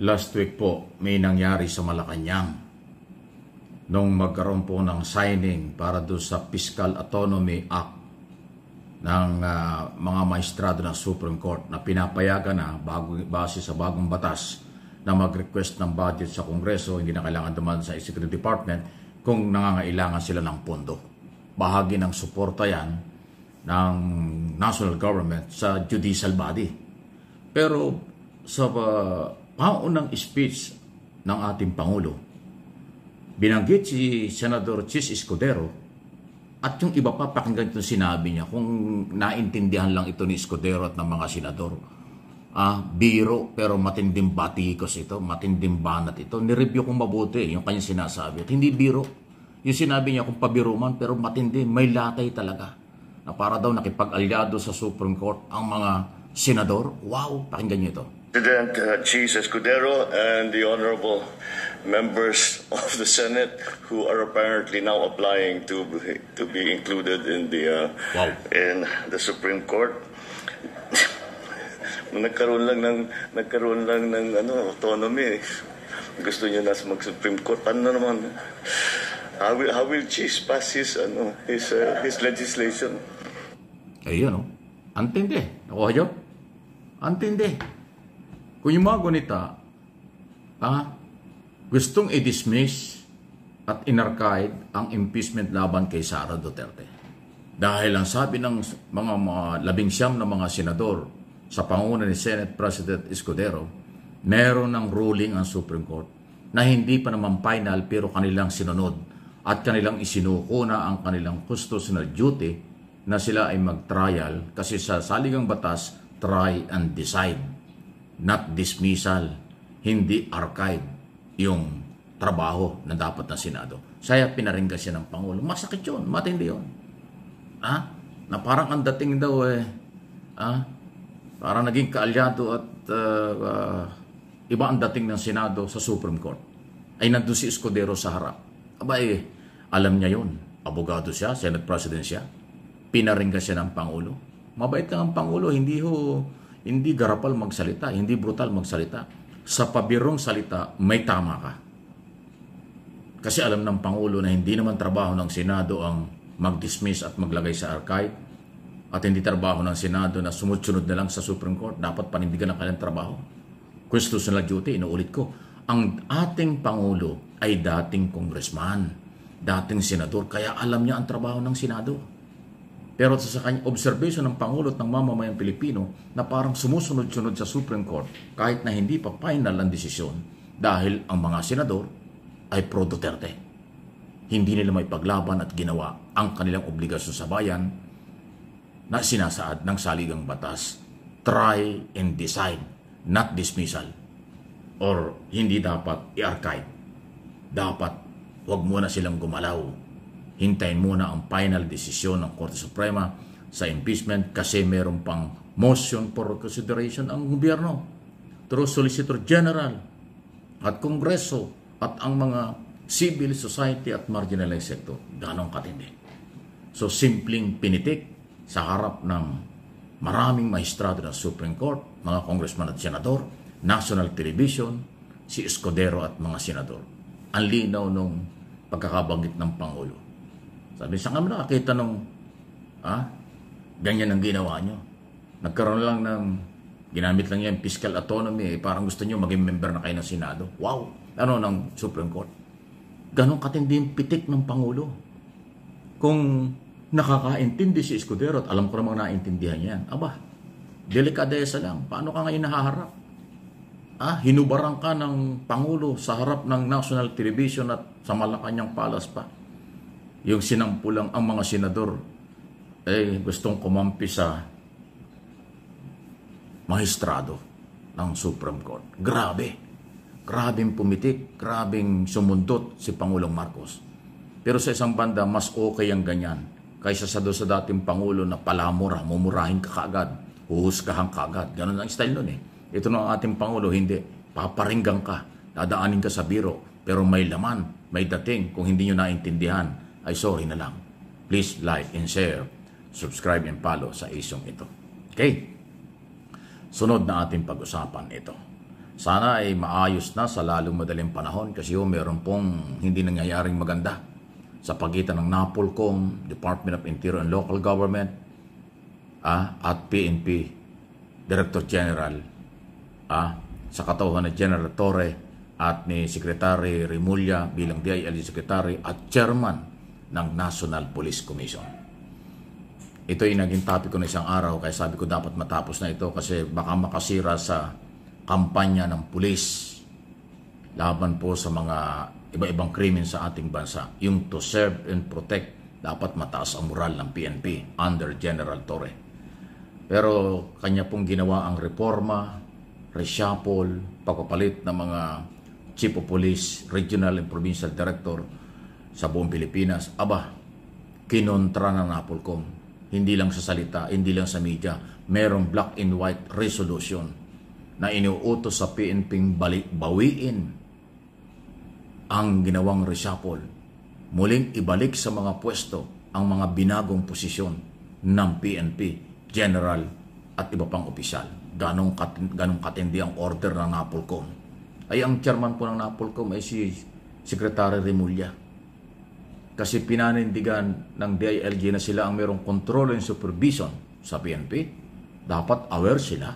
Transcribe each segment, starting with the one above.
Last week po, may nangyari sa Malacanang nung magkaroon po ng signing para doon sa Fiscal Autonomy Act ng mga maestrado ng Supreme Court na pinapayagan na base sa bagong batas na mag-request ng budget sa Kongreso, hindi na kailangan dumaan sa Executive Department kung nangangailangan sila ng pondo. Bahagi ng suporta yan ng national government sa judicial body. Pero sa paunang speech ng ating Pangulo, binanggit si Senador Chis Escudero at yung iba pa pakinggan itong sinabi niya kung naintindihan lang ito ni Escudero at ng mga senador. Biro pero matinding batikos ito, matinding banat ito. Nireview kong mabuti yung kanyang sinasabi. At hindi biro. Yung sinabi niya kung pabiro man pero matindi, may latay talaga. Na para daw nakipag-alyado sa Supreme Court ang mga senador. Wow, pakinggan niyo ito. President Chis Escudero and the honorable members of the Senate who are apparently now applying to be included in the Supreme Court. nagkaroon lang ng autonomy. Gusto niyo na mag-Supreme Court. Ano naman? How will Chis pass his legislation? Ayun, no? Antindi. Nakuha niyo? Antindi. Kung yung mga gunita, gustong i-dismiss at inarchive ang impeachment laban kay Sara Duterte. Dahil ang sabi ng mga 19 na mga senador sa pangunguna ni Senate President Escudero, meron ng ruling ang Supreme Court na hindi pa naman final pero kanilang sinunod at kanilang isinuko na ang kanilang constitutional duty na sila ay mag-trial kasi sa saligang batas, try and decide. Not dismissal, hindi archive yung trabaho na dapat ng Senado. Saya pinaringgan siya ng Pangulo. Masakit yun, matindi yun. Na parang ang dating daw parang naging kaalyado at iba ang dating ng Senado sa Supreme Court. Ay nandun si Escudero sa harap. Alam niya yun. Abogado siya, Senate President siya. Pinaringgan siya ng Pangulo. Mabait lang ang Pangulo, hindi garapal magsalita, hindi brutal magsalita. Sa pabirong salita, may tama ka. Kasi alam ng Pangulo na hindi naman trabaho ng Senado ang mag-dismiss at maglagay sa archive at hindi trabaho ng Senado na sumusunod na lang sa Supreme Court. Dapat panindigan ang kanilang trabaho. Constitutional duty, inuulit ko. Ang ating Pangulo ay dating congressman, dating senador, kaya alam niya ang trabaho ng Senado. Pero sa kanyang observation ng Pangulo at ng mamamayang Pilipino na parang sumusunod-sunod sa Supreme Court kahit na hindi pa final ang desisyon dahil ang mga senador ay pro-Duterte. Hindi nila may paglaban at ginawa ang kanilang obligasyon sa bayan na sinasaad ng saligang batas. Try and decide, not dismissal. Or hindi dapat i-archive. Dapat huwag muna silang gumalaw. Hintayin muna ang final desisyon ng Korte Suprema sa impeachment kasi meron pang motion for consideration ang gobyerno through Solicitor General at Kongreso at ang mga civil society at marginalized sector. Ganong katindi. So, simpleng pinitik sa harap ng maraming maestrado ng Supreme Court, mga congressman at senador, national television, si Escudero at mga senador. Ang linaw nung pagkakabanggit ng Pangulo. Sabi, saan kami nakakita nung ganyan ang ginawa nyo? Nagkaroon lang ng, ginamit lang yan, fiscal autonomy, parang gusto nyo maging member na kayo ng Senado. Wow! Ng Supreme Court. Ganon katindi yung pitik ng Pangulo. Kung nakakaintindi si Escudero at alam ko namang naintindihan yan, delikadesa lang. Paano ka ngayon nahaharap? Hinubarang ka ng Pangulo sa harap ng national television at sa Malacanang Palace pa. Yung sinampulang ang mga senador gustong kumampi sa maestrado ng Supreme Court. Grabing pumitik, grabing sumundot si Pangulong Marcos. Pero sa isang banda, mas okay ang ganyan kaysa sa dating Pangulo na palamura, mumurahin ka kaagad, huhusgahan ka kaagad. Ganun ang style nun Ito na ang ating Pangulo, hindi. Paparinggan ka, dadaanin ka sa biro, pero may laman, may dating. Kung hindi nyo naintindihan, ay sorry na lang. Please like and share, subscribe and follow sa isyong ito. Okay? Sunod na ating pag-usapan ito. Sana ay maayos na sa lalong madaling panahon kasi meron pong hindi nangyayaring maganda sa pagitan ng NAPOLCOM, Department of Interior and Local Government, at PNP Director General, sa katauhan ni General Torre at ni Secretary Remulla bilang DILG Secretary at Chairman ng National Police Commission. Ito ay naging topic ko na isang araw kaya sabi ko dapat matapos na ito kasi baka makasira sa kampanya ng pulis laban po sa mga iba-ibang krimen sa ating bansa. Yung to serve and protect, dapat mataas ang moral ng PNP under General Torre. Pero kanya pong ginawa ang reforma, reshuffle, pagpapalit ng mga Chief of Police, Regional and Provincial Director sa buong Pilipinas. Kinontra ng NAPOLCOM. Hindi lang sa salita, hindi lang sa media. Merong black and white resolution na inuutos sa PNP bawiin ang ginawang reshuffle. Muling ibalik sa mga pwesto ang mga binagong posisyon ng PNP, General at iba pang opisyal. Ganong katindi ang order ng NAPOLCOM. Ay ang chairman po ng NAPOLCOM ay si Secretary Remulla. Kasi pinanindigan ng DILG na sila ang mayroong control and supervision sa PNP. Dapat aware sila.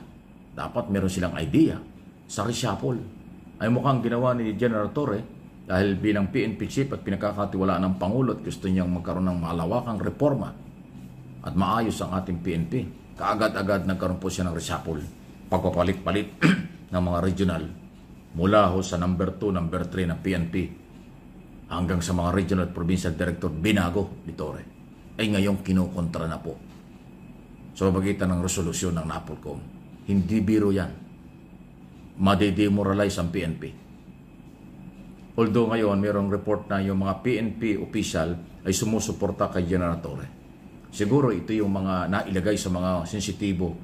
Dapat meron silang idea sa reshuffle. Ay mukhang ginawa ni General Torre dahil bilang PNP chief at pinakakatiwalaan ng Pangulo at gusto niyang magkaroon ng malawakang reforma at maayos ang ating PNP. Kaagad-agad nagkaroon po siya ng reshuffle. Pagpapalit-palit ng mga regional mula ho sa number 2, number 3 ng PNP hanggang sa mga regional at provincial director binago ni Torre. Ay ngayong kinukontra na po. So magitan ng resolusyon ng NAPOLCOM. Hindi biro yan. Madedemoralize ang PNP. Although ngayon mayroong report na yung mga PNP official ay sumusuporta kay General Torre. Siguro ito yung mga nailagay sa mga sensitibo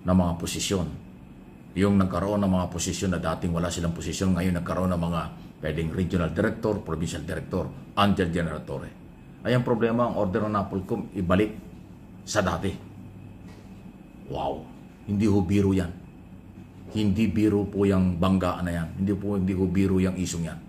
na mga posisyon. Yung nagkaroon ng mga posisyon na dating wala silang posisyon, ngayon nagkaroon ng mga pwedeng regional director, provincial director, under General Torre. Ay ang problema, ang order ng NAPOLCOM ibalik sa dati. Wow! Hindi ho biro yan. Hindi biro po yung banggaan na yan. Hindi ho biro yung isong yan.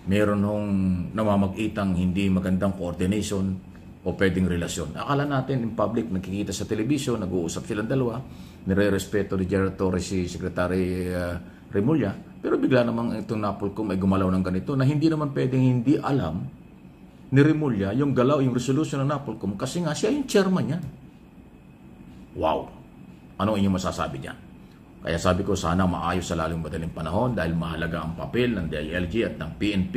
Meron hong namamag-itang hindi magandang coordination o pwedeng relasyon. Akala natin in public, nakikita sa television, nag-uusap silang dalawa, nire-respeto ni General Torre si Secretary Remulla, pero bigla namang itong NAPOLCOM ay gumalaw ng ganito na hindi naman pwedeng hindi alam ni Remulla yung galaw, yung resolution ng NAPOLCOM kasi nga siya yung chairman yan. Wow! Ano inyong masasabi diyan? Kaya sabi ko sana maayos sa lalong madaling panahon dahil mahalaga ang papel ng DILG at ng PNP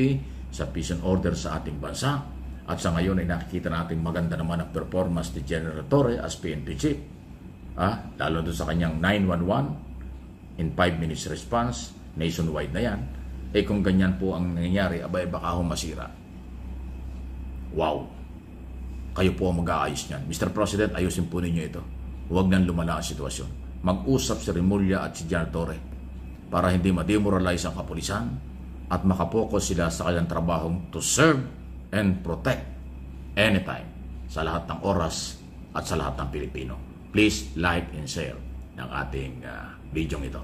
sa peace and order sa ating bansa. At sa ngayon ay nakikita natin maganda naman ang performance ni General Torre as PNP Chief. Lalo doon sa kanyang 911 in 5 minutes response, nationwide na yan. Kung ganyan po ang nangyayari, baka masira. Wow! Kayo po ang mag-aayos niyan. Mr. President, ayusin po ninyo ito. Huwag nang lumala ang sitwasyon. Mag-usap si Remulla at si General Torre para hindi ma-demoralize ang kapulisan at makapokus sila sa kanilang trabahong to serve and protect anytime sa lahat ng oras at sa lahat ng Pilipino. Please like and share ng ating video ito.